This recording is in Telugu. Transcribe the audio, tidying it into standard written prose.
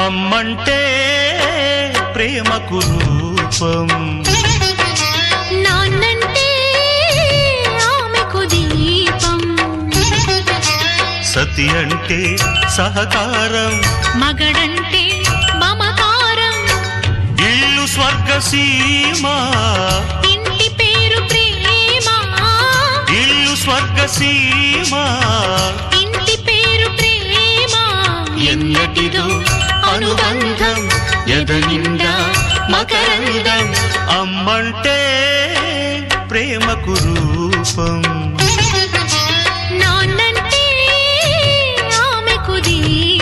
అమ్మంటే ప్రేమకు రూపం, నాన్నంటే ఆమెకు దీపం. సతి అంటే సహకారం, మగడంటే మమకారం. ఇల్లు స్వర్గసీమ, ఇంటి పేరు ప్రేమ. ఇల్లు స్వర్గసీమ, ఇంటి పేరు ప్రేమ. ఎన్నటిదో అనుబంధం, ఎదనిండా మకరందం. అమ్మంటే ప్రేమకు రూపం, నాన్నంటే ఆమెకు దీపం.